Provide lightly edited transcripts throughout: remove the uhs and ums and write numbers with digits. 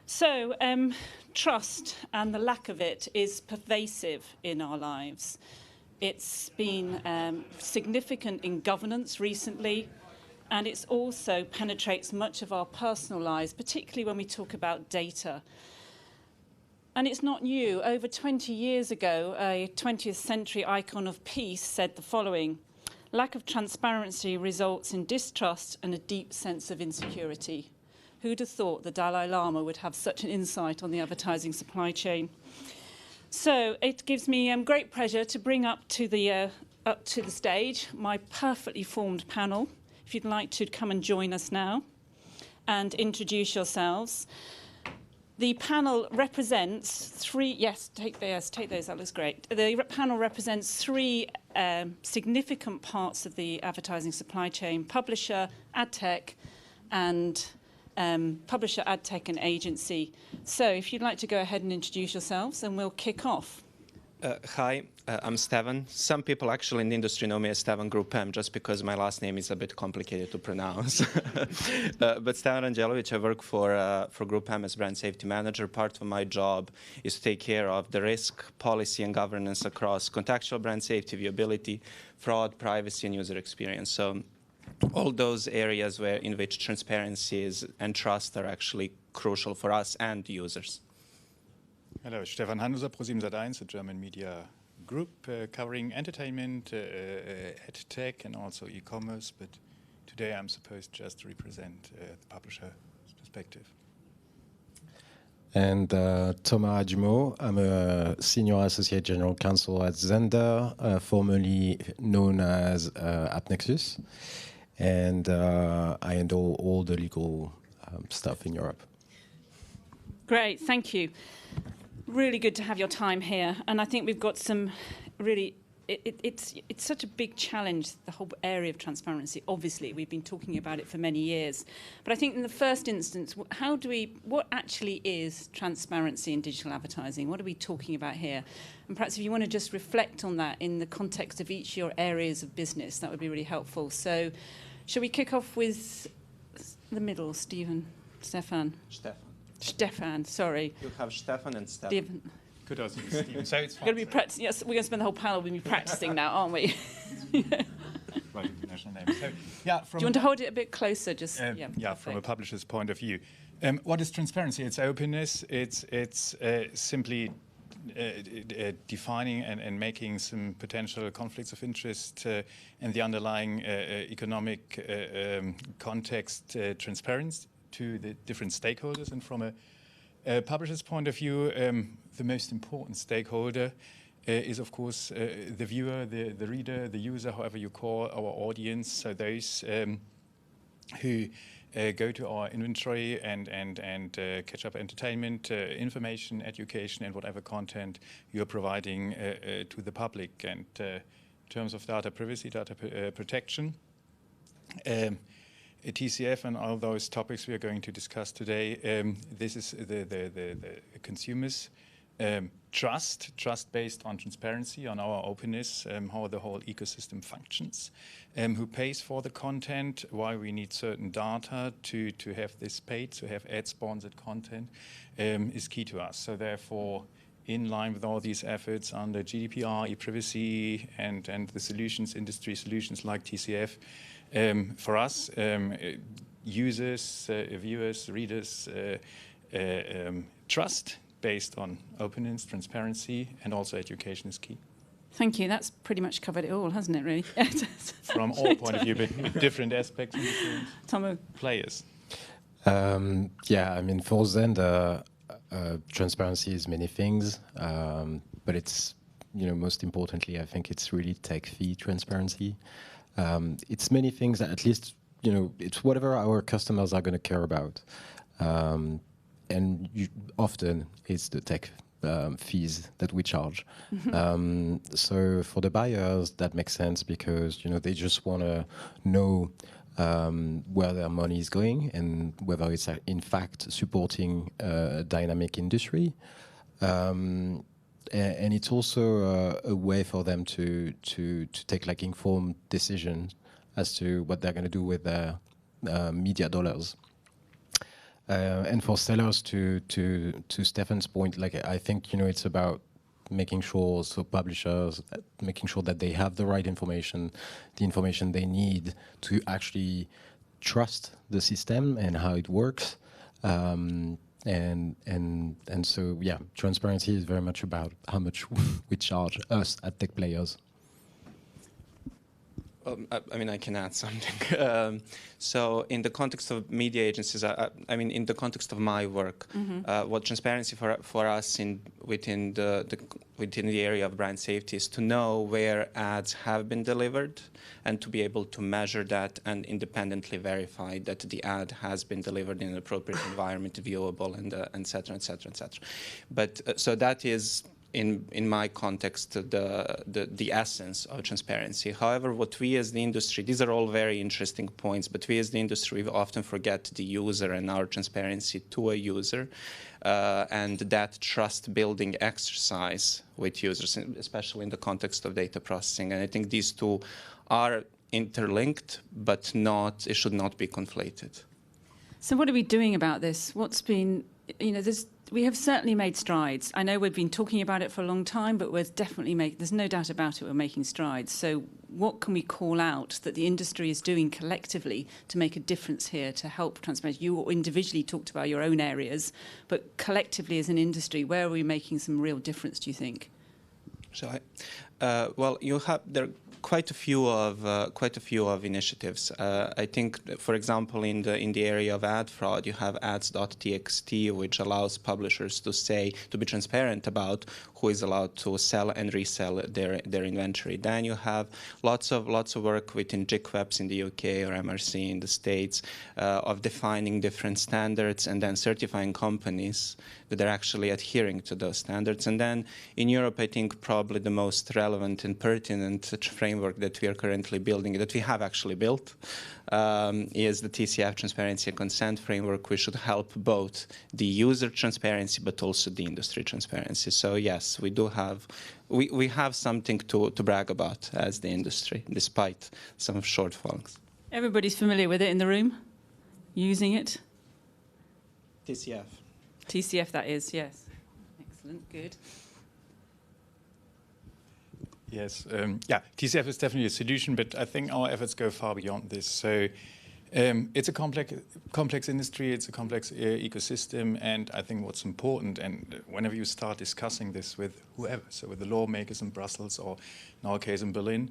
So, trust and the lack of it is pervasive in our lives. It's been significant in governance recently, and it also penetrates much of our personal lives, particularly when we talk about data. And it's not new. Over 20 years ago, a 20th century icon of peace said the following: lack of transparency results in distrust and a deep sense of insecurity. Who'd have thought the Dalai Lama would have such an insight on the advertising supply chain? So it gives me great pleasure to bring up to the stage my perfectly formed panel. If you'd like to come and join us now and introduce yourselves. The panel represents three. Yes, take those. That looks great. The panel represents three significant parts of the advertising supply chain: publisher, ad tech, and agency. So if you'd like to go ahead and introduce yourselves, and we'll kick off. Hi, I'm Stevan. Some people actually in the industry know me as Stevan Grupem, just because my last name is a bit complicated to pronounce. But Stevan Angelovic, I work for Grupem as brand safety manager. Part of my job is to take care of the risk, policy, and governance across contextual brand safety, viewability, fraud, privacy, and user experience. So all those areas in which transparency and trust are actually crucial for us and users. Hello, Stefan Hannuser, ProSiebenSat.1, a German media group covering entertainment, ad tech, and also e-commerce. But today I'm supposed just to represent the publisher perspective. And Thomas Adjumeau, I'm a Senior Associate General Counsel at Zender, formerly known as AppNexus. And I handle all the legal stuff in Europe. Great, thank you. Really good to have your time here. And I think we've got some really, it's such a big challenge, the whole area of transparency. Obviously, we've been talking about it for many years. But I think in the first instance, what actually is transparency in digital advertising? What are we talking about here? And perhaps if you want to just reflect on that in the context of each of your areas of business, that would be really helpful. So shall we kick off with the middle, Stefan? Stefan, sorry. You have Stefan and Stefan. Good also, Stephen. So it's we're going to be practicing. Yes, we're going to spend the whole panel with me practicing now, aren't we? Right, international name. So, yeah, do you want to hold it a bit closer? Just from a publisher's point of view. What is transparency? It's openness. It's simply defining and making some potential conflicts of interest and the underlying economic context transparent to the different stakeholders. And from a publisher's point of view, the most important stakeholder is, of course, the viewer, the reader, the user, however you call our audience. So those who go to our inventory and catch up entertainment, information, education, and whatever content you're providing to the public. And in terms of data privacy, data protection, TCF and all those topics we are going to discuss today, this is the consumers' trust based on transparency, on our openness, how the whole ecosystem functions, who pays for the content, why we need certain data to have this paid, to have ad-sponsored content, is key to us. So therefore, in line with all these efforts under GDPR, ePrivacy, and the solutions, industry solutions like TCF, for us, users, viewers, readers, trust based on openness, transparency, and also education is key. Thank you. That's pretty much covered it all, hasn't it, really? From all point of view, but different aspects and different players. Yeah, I mean, for Zender, transparency is many things, but it's, most importantly, I think it's really tech fee transparency. It's many things, at least, it's whatever our customers are going to care about. And often it's the tech fees that we charge. Mm-hmm. So for the buyers, that makes sense because, they just want to know where their money is going and whether it's in fact supporting a dynamic industry. And it's also a way for them to take informed decisions as to what they're going to do with their media dollars. And for sellers, to Stefan's point, like I think it's about making sure, so publishers, making sure that they have the right information, the information they need to actually trust the system and how it works. And so yeah, transparency is very much about how much we charge us at tech players. I mean, I can add something. So in the context of media agencies, I mean, in the context of my work, what transparency for us within the area of brand safety is to know where ads have been delivered and to be able to measure that and independently verify that the ad has been delivered in an appropriate environment, viewable, and et cetera, et cetera, et cetera. But so that is, in my context, the essence of transparency. However, what we as the industry, these are all very interesting points, but we as the industry, we often forget the user and our transparency to a user, and that trust-building exercise with users, especially in the context of data processing. And I think these two are interlinked, but it should not be conflated. So what are we doing about this? What's been, we have certainly made strides. I know we've been talking about it for a long time, but there's no doubt about it, we're making strides. So what can we call out that the industry is doing collectively to make a difference here, to help transparency? You individually talked about your own areas, but collectively as an industry, where are we making some real difference, do you think? Shall I? Well, there are quite a few of initiatives. I think, for example, in the area of ad fraud, you have ads.txt, which allows publishers to be transparent about who is allowed to sell and resell their inventory. Then you have lots of work within GICWebs in the UK or MRC in the States of defining different standards and then certifying companies that are actually adhering to those standards. And then in Europe, I think probably the most relevant and pertinent framework that we are currently building, that we have actually built, is the TCF Transparency and Consent Framework, which should help both the user transparency but also the industry transparency. So yes, we have something to brag about as the industry, despite some shortfalls. Everybody's familiar with it in the room? Using it? TCF. TCF, that is, yes. Excellent, good. Yes, TCF is definitely a solution, but I think our efforts go far beyond this. So it's a complex industry, it's a complex ecosystem, and I think what's important, and whenever you start discussing this with whoever, so with the lawmakers in Brussels, or in our case in Berlin,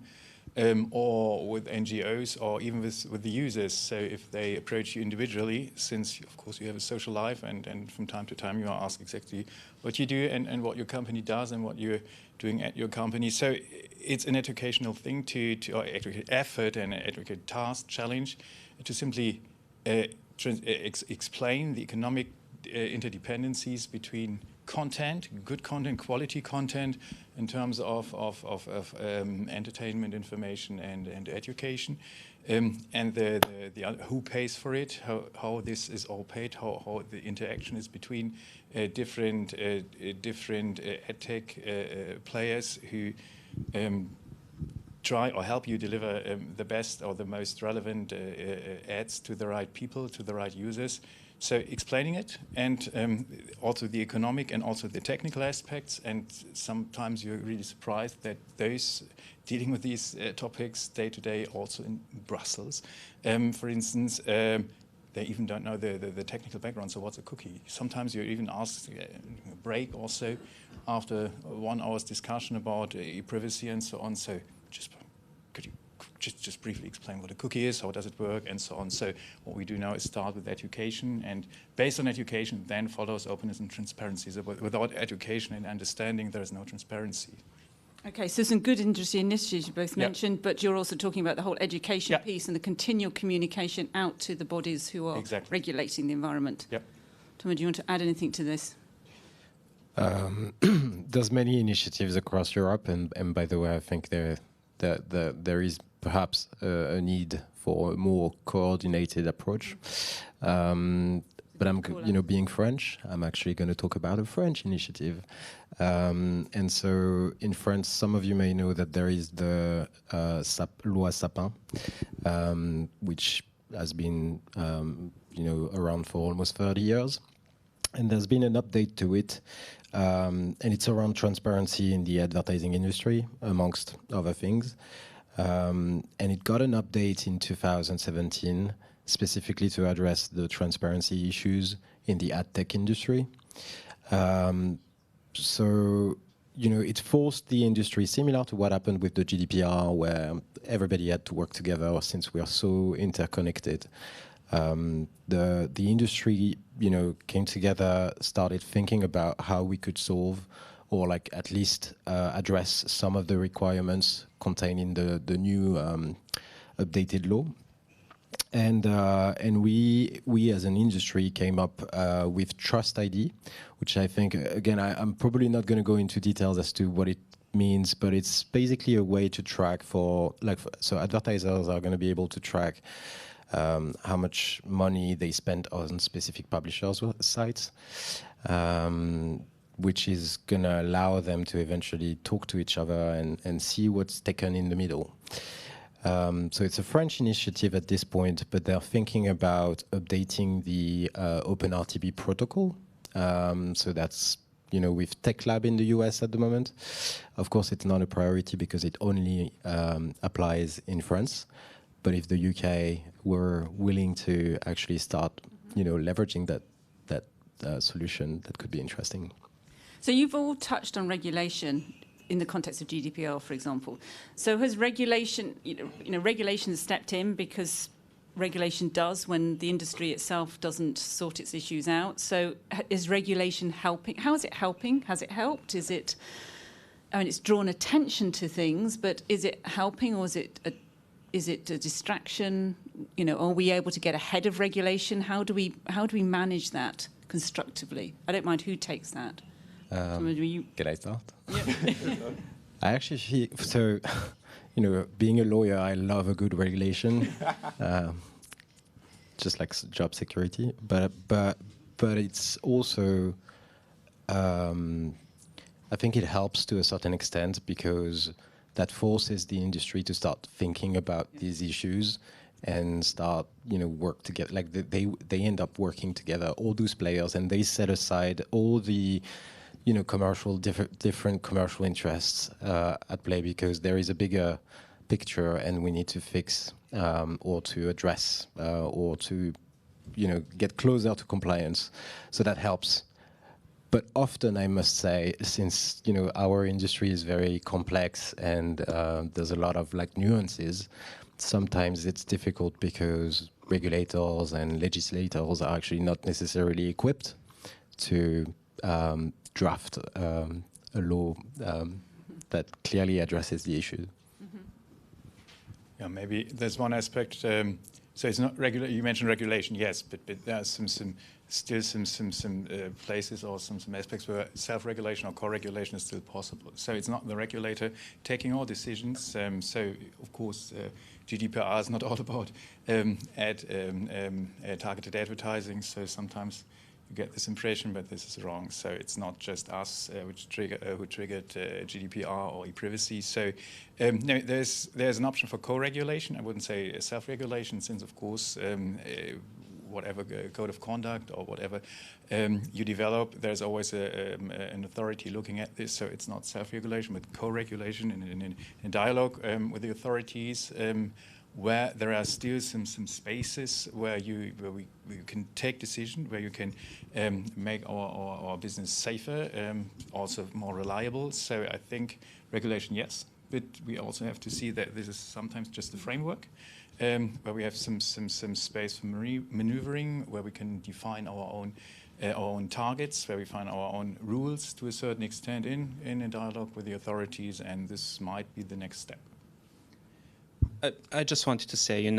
or with NGOs, or even with the users. So if they approach you individually, since of course you have a social life, and from time to time you are asked exactly what you do and what your company does and what you're doing at your company. So it's an educational thing or educated effort and an educated task, challenge, to simply explain the economic interdependencies between content, good content, quality content, in terms of entertainment, information, and education, and the who pays for it, how this is all paid, how the interaction is between different edtech players who try or help you deliver the best or the most relevant ads to the right people, to the right users. So explaining it, and also the economic and also the technical aspects, and sometimes you're really surprised that those dealing with these topics day to day, also in Brussels, for instance, they even don't know the technical background. So what's a cookie? Sometimes you're even asked a break also after 1 hour's discussion about ePrivacy and so on. So could you just briefly explain what a cookie is, how does it work, and so on. So what we do now is start with education, and based on education then follows openness and transparency. So without education and understanding, there is no transparency. Okay, so some good industry initiatives you both mentioned, but you're also talking about the whole education piece and the continual communication out to the bodies who are regulating the environment. Thomas, do you want to add anything to this? There's many initiatives across Europe, and by the way, I think there is perhaps a need for a more coordinated approach. But I'm, being French, I'm actually going to talk about a French initiative. And so in France, some of you may know that there is the Loi Sapin, which has been around for almost 30 years. And there's been an update to it, and it's around transparency in the advertising industry, amongst other things. And it got an update in 2017, specifically to address the transparency issues in the ad tech industry. So, it forced the industry, similar to what happened with the GDPR, where everybody had to work together since we are so interconnected. The industry, came together, started thinking about how we could solve, or like at least address some of the requirements contained in the new updated law. And we as an industry came up with Trust ID, which I think, again, I'm probably not going to go into details as to what it means, but it's basically a way to track so advertisers are going to be able to track how much money they spend on specific publishers' sites, which is going to allow them to eventually talk to each other and see what's taken in the middle. So it's a French initiative at this point, but they're thinking about updating the OpenRTB protocol. So that's, with Tech Lab in the US at the moment. Of course, it's not a priority because it only applies in France. But if the UK were willing to actually start, leveraging that solution, that could be interesting. So you've all touched on regulation in the context of GDPR, for example. So has regulation, regulation stepped in because regulation does when the industry itself doesn't sort its issues out? So is regulation helping? How is it helping? Has it helped? It's drawn attention to things, but is it helping, or is it a distraction? Are we able to get ahead of regulation? How do we manage that constructively? I don't mind who takes that. Can I start? Yeah. I actually feel, so, being a lawyer, I love a good regulation, just like job security. But it's also, I think it helps to a certain extent because that forces the industry to start thinking about these issues and start, work together. Like they end up working together, all those players, and they set aside all the different commercial interests at play because there is a bigger picture and we need to fix or to address or to, get closer to compliance. So that helps. But often, I must say, since, our industry is very complex and there's a lot of nuances, sometimes it's difficult because regulators and legislators are actually not necessarily equipped to draft a law that clearly addresses the issue. Mm-hmm. Yeah, maybe there's one aspect. So it's not regular. You mentioned regulation, yes, but there are still some places or some aspects where self-regulation or co-regulation is still possible. So it's not the regulator taking all decisions. So of course, GDPR is not all about targeted advertising. So sometimes you get this impression, but this is wrong. So it's not just us who triggered GDPR or ePrivacy. So no, there's an option for co-regulation. I wouldn't say self-regulation, since of course whatever code of conduct or whatever you develop, there's always an authority looking at this. So it's not self-regulation, but co-regulation in dialogue with the authorities. Where there are still some spaces where we can take decision, where you can make our business safer, also more reliable. So I think regulation, yes, but we also have to see that this is sometimes just a framework where we have some space for maneuvering, where we can define our own targets, where we find our own rules to a certain extent in a dialogue with the authorities, and this might be the next step. I just wanted to say,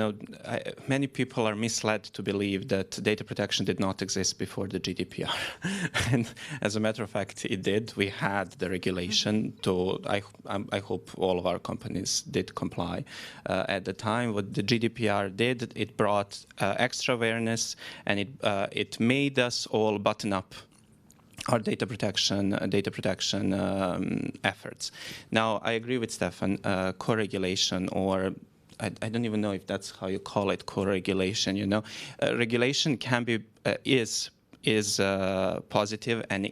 many people are misled to believe that data protection did not exist before the GDPR. And as a matter of fact, it did. We had the regulation I hope all of our companies did comply at the time. What the GDPR did, it brought extra awareness, and it made us all button up our data protection efforts. Now, I agree with Stefan, co-regulation or I don't even know if that's how you call it, co-regulation. You know, regulation can be is positive and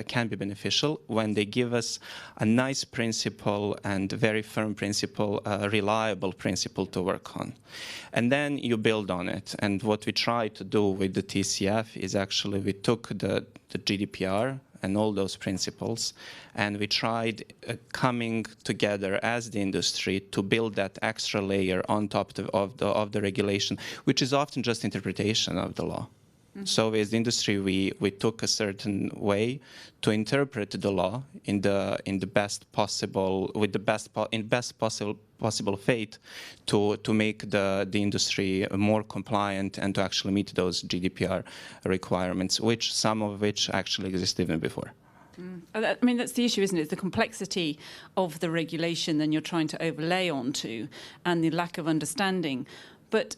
can be beneficial when they give us a nice principle and very firm principle, reliable principle to work on. And then you build on it. And what we try to do with the TCF is actually we took the GDPR and all those principles, and we tried coming together as the industry to build that extra layer on top of the regulation, which is often just interpretation of the law. So as the industry, we took a certain way to interpret the law in the best possible, with the best possible faith to make the industry more compliant and to actually meet those GDPR requirements, some of which actually exist even before. I mean, that's the issue, isn't it? The complexity of the regulation then you're trying to overlay onto, and the lack of understanding. But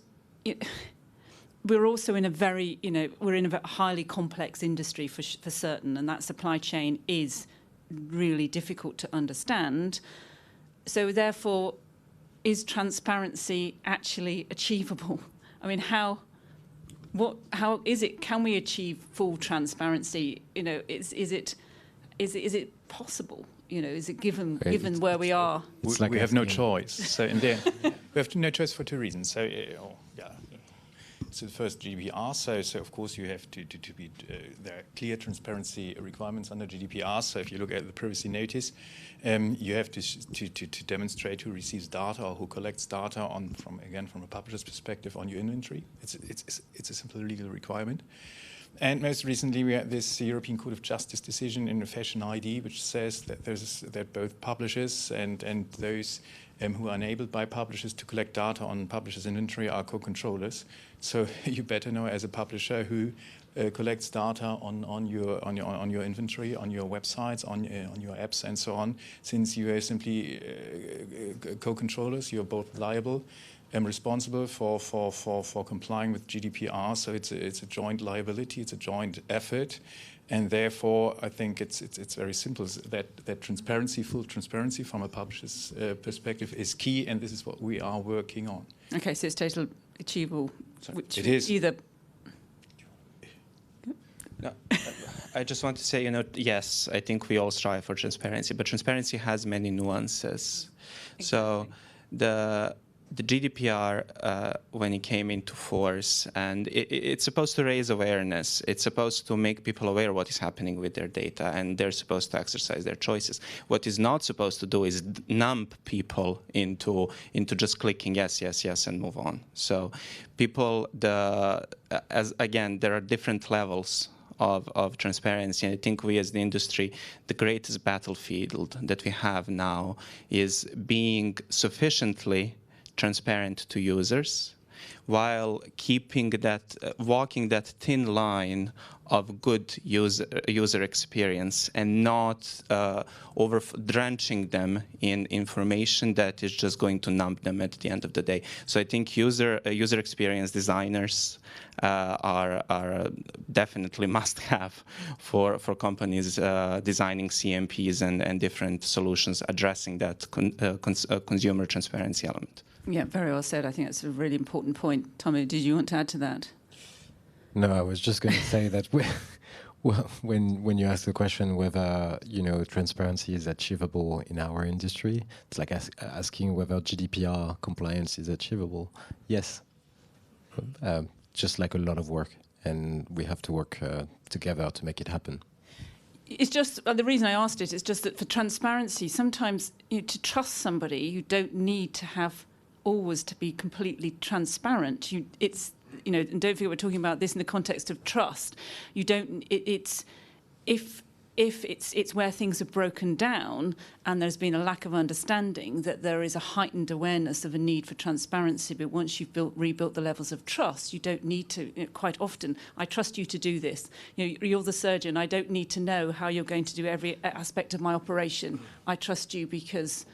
we're also in a very, we're in a highly complex industry for certain, and that supply chain is really difficult to understand. So therefore, is transparency actually achievable? I mean, how is it? Can we achieve full transparency? Is it possible? Is it given where we are? We have no choice. So in the end, we have no choice for two reasons. So So the first, GDPR. So of course you have to be there are clear transparency requirements under GDPR. So if you look at the privacy notice, you have to demonstrate who receives data or who collects data from a publisher's perspective on your inventory. It's a simple legal requirement. And most recently, we had this European Court of Justice decision in the Fashion ID, which says that both publishers and those who are enabled by publishers to collect data on publishers' inventory are co-controllers. So you better know as a publisher who collects data on your inventory, on your websites, on your apps, and so on. Since you are simply co-controllers, you're both liable and responsible for complying with GDPR. So it's a joint liability, it's a joint effort, and therefore I think it's very simple that transparency, full transparency from a publisher's perspective is key, and this is what we are working on. Okay, so it's totally achievable. Which it is either. No, I just want to say, yes, I think we all strive for transparency, but transparency has many nuances. Exactly. So the GDPR, when it came into force, and it's supposed to raise awareness. It's supposed to make people aware of what is happening with their data, and they're supposed to exercise their choices. What it's not supposed to do is numb people into just clicking yes, yes, yes, and move on. So people, again, there are different levels of transparency. And I think we as the industry, the greatest battlefield that we have now is being sufficiently transparent to users, while keeping walking that thin line of good user experience and not drenching them in information that is just going to numb them at the end of the day. So I think user experience designers are definitely must-have for companies designing CMPs and different solutions addressing that consumer transparency element. Yeah, very well said. I think that's a really important point. Tommy, did you want to add to that? No, I was just going to say that when you ask the question whether transparency is achievable in our industry, it's like asking whether GDPR compliance is achievable. Yes, just like a lot of work, and we have to work together to make it happen. It's just the reason I asked it is just that for transparency, sometimes to trust somebody, you don't need to have always to be completely transparent. And don't forget we're talking about this in the context of trust. You don't. It's where things are broken down and there's been a lack of understanding that there is a heightened awareness of a need for transparency. But once you've rebuilt the levels of trust, you don't need to. Quite often, I trust you to do this. You're the surgeon. I don't need to know how you're going to do every aspect of my operation. I trust you because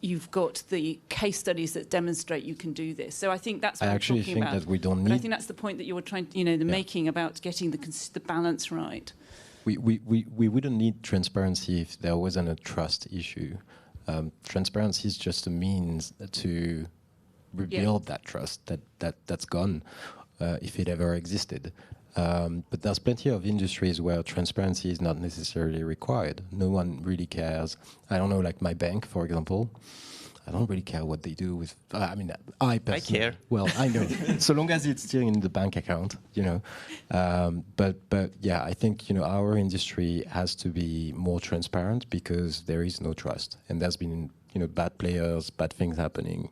you've got the case studies that demonstrate you can do this. So I think that's what I'm talking about. I actually think that we don't need. But I think that's the point that you were trying, making about getting the balance right. We wouldn't need transparency if there wasn't a trust issue. Transparency is just a means to rebuild that trust that's gone, if it ever existed. But there's plenty of industries where transparency is not necessarily required. No one really cares. I don't know, like my bank, for example. I don't really care what they do with. I mean, I personally. I care. Well, I know, so long as it's still in the bank account, you know. But yeah, I think, you know, our industry has to be more transparent because there is no trust, and there's been, you know, bad players, bad things happening.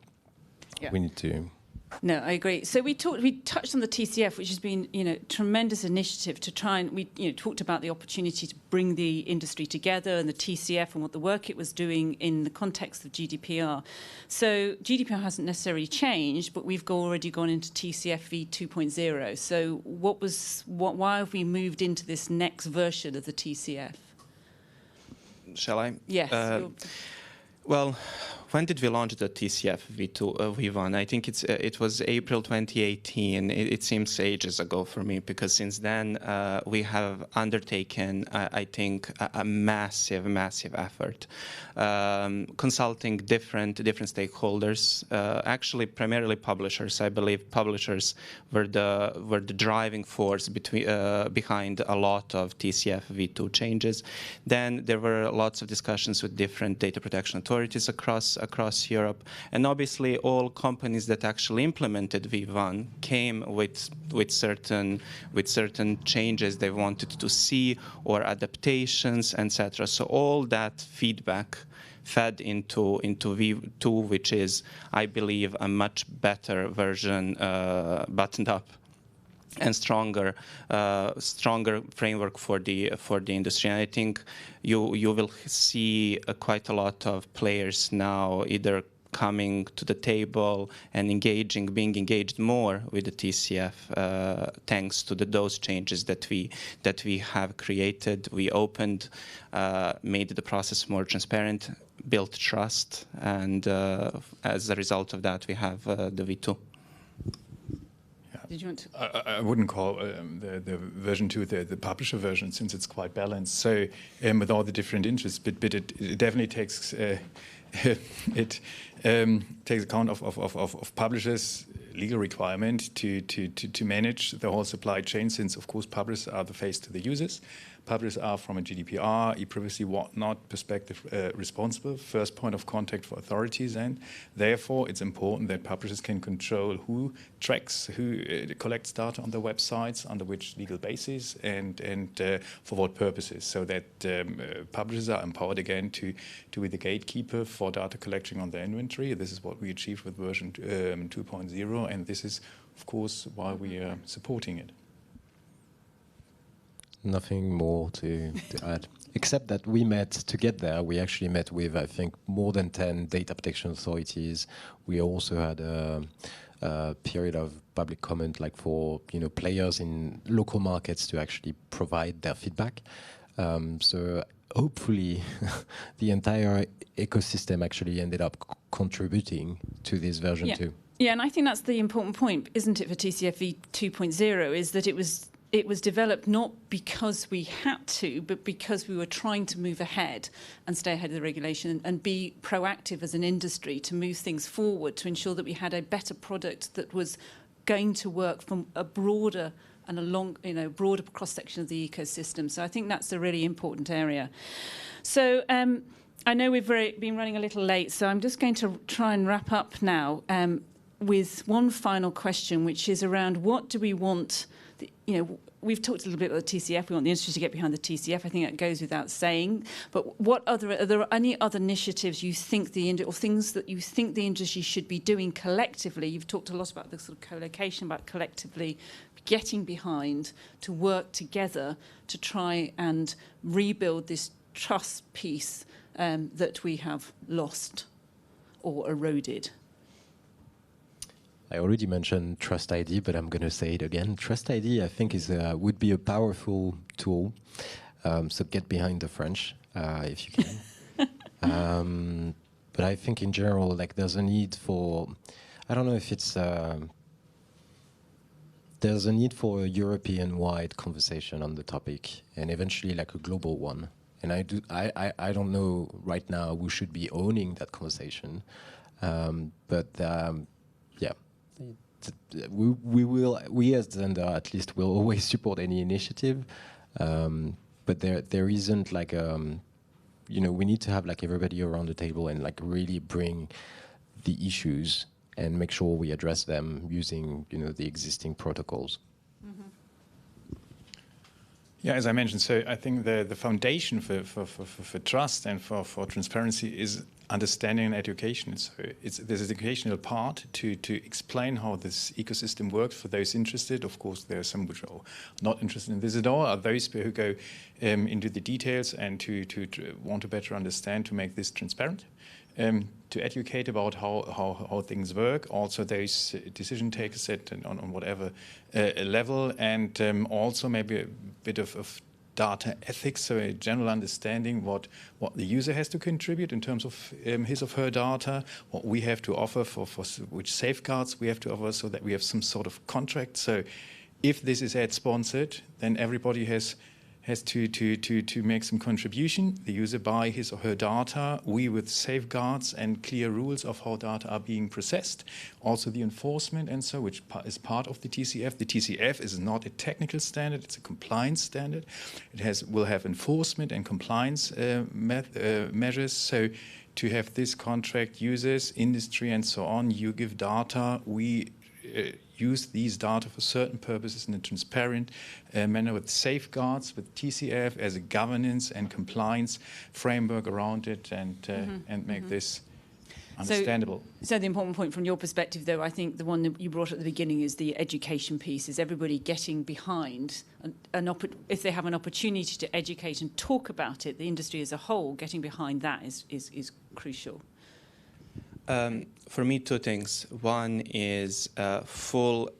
Yeah. We need to. No, I agree. So we touched on the TCF, which has been, you know, tremendous initiative to try and talked about the opportunity to bring the industry together, and the TCF and what the work it was doing in the context of GDPR. So GDPR hasn't necessarily changed, but we've already gone into TCF v 2.0. So why have we moved into this next version of the TCF? Shall I? Yes. Well, when did we launch the TCF V1? I think it was April 2018. It seems ages ago for me, because since then we have undertaken, I think, a massive effort, consulting different stakeholders. Actually, primarily publishers. I believe publishers were the driving force behind a lot of TCF V2 changes. Then there were lots of discussions with different data protection authorities across Europe, and obviously all companies that actually implemented V1 came with certain changes they wanted to see, or adaptations, etc. So all that feedback fed into V2, which is, I believe, a much better version, buttoned up and stronger framework for the industry. And I think you will see quite a lot of players now either coming to the table and being engaged more with the TCF, thanks to those changes that we have created. We opened, made the process more transparent, built trust, and as a result of that, we have the V2. Did you want to? I wouldn't call the version 2 the publisher version, since it's quite balanced. So with all the different interests, but it definitely takes takes account of publishers' legal requirement to manage the whole supply chain, since of course publishers are the face to the users. Publishers are, from a GDPR, ePrivacy, whatnot perspective, responsible, first point of contact for authorities, and therefore it's important that publishers can control who tracks, who collects data on their websites, under which legal basis, and for what purposes, so that publishers are empowered again to be the gatekeeper for data collection on their inventory. This is what we achieved with version 2.0, and this is, of course, why we are supporting it. Nothing more to add, except that we met to get there. We actually met with, I think, more than 10 data protection authorities. We also had a period of public comment, like for players in local markets to actually provide their feedback. So hopefully, the entire ecosystem actually ended up contributing to this version 2. Yeah, and I think that's the important point, isn't it, for TCF 2.0, is that it was developed not because we had to, but because we were trying to move ahead and stay ahead of the regulation and be proactive as an industry to move things forward, to ensure that we had a better product that was going to work from a broader and broader cross-section of the ecosystem. So I think that's a really important area. So I know we've been running a little late, so I'm just going to try and wrap up now with one final question, which is around what do we want. We've talked a little bit about the TCF. We want the industry to get behind the TCF. I think that goes without saying. But are there any other initiatives you think or things that you think the industry should be doing collectively? You've talked a lot about the sort of co-location, about collectively getting behind to work together to try and rebuild this trust piece that we have lost or eroded. I already mentioned Trust ID, but I'm going to say it again. Trust ID, I think, would be a powerful tool. So get behind the French, if you can. But I think in general, there's a need for, I don't know if it's, there's a need for a European-wide conversation on the topic, and eventually a global one. And I don't know right now who should be owning that conversation, but we as Zender at least will always support any initiative, but there isn't like we need to have like everybody around the table and like really bring the issues and make sure we address them using the existing protocols. Yeah, as I mentioned, so I think the foundation for trust and for transparency is understanding and education. So there's an educational part to explain how this ecosystem works for those interested. Of course, there are some which are not interested in this at all, are those who go into the details and to want to better understand, to make this transparent. To educate about how things work, also those decision takers on whatever level, and also maybe a bit of data ethics, so a general understanding what the user has to contribute in terms of his or her data, what we have to offer for which safeguards we have to offer, so that we have some sort of contract. So if this is ad sponsored, then everybody has to make some contribution. The user buy his or her data, we with safeguards and clear rules of how data are being processed. Also the enforcement and so, which is part of the TCF. The TCF is not a technical standard, it's a compliance standard. It will have enforcement and compliance measures. So to have this contract, users, industry and so on, you give data, we use these data for certain purposes in a transparent manner with safeguards, with TCF as a governance and compliance framework around it, and make this understandable. So the important point from your perspective, though, I think the one that you brought at the beginning is the education piece, is everybody getting behind, if they have an opportunity to educate and talk about it, the industry as a whole, getting behind that is crucial. For me, two things. One is full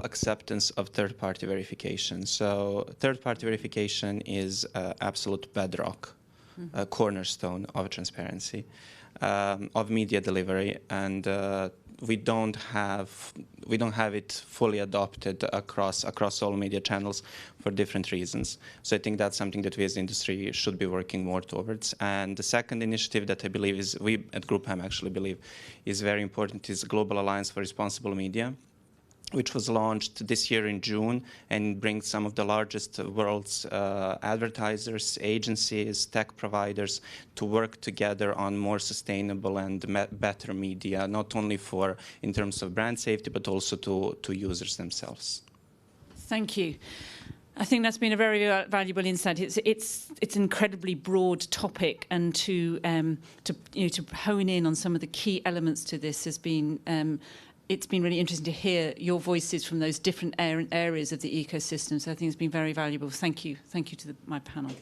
acceptance of third-party verification. So third-party verification is absolute bedrock, cornerstone of transparency, of media delivery, and we don't have it fully adopted across all media channels for different reasons. So I think that's something that we as industry should be working more towards. And the second initiative that I believe is, we at GroupM actually believe is very important, is Global Alliance for Responsible Media, which was launched this year in June and brings some of the largest world's advertisers, agencies, tech providers to work together on more sustainable and better media, not only in terms of brand safety, but also to users themselves. Thank you. I think that's been a very valuable insight. It's an incredibly broad topic, and to hone in on some of the key elements to this has been. It's been really interesting to hear your voices from those different areas of the ecosystem. So I think it's been very valuable. Thank you. Thank you to my panel.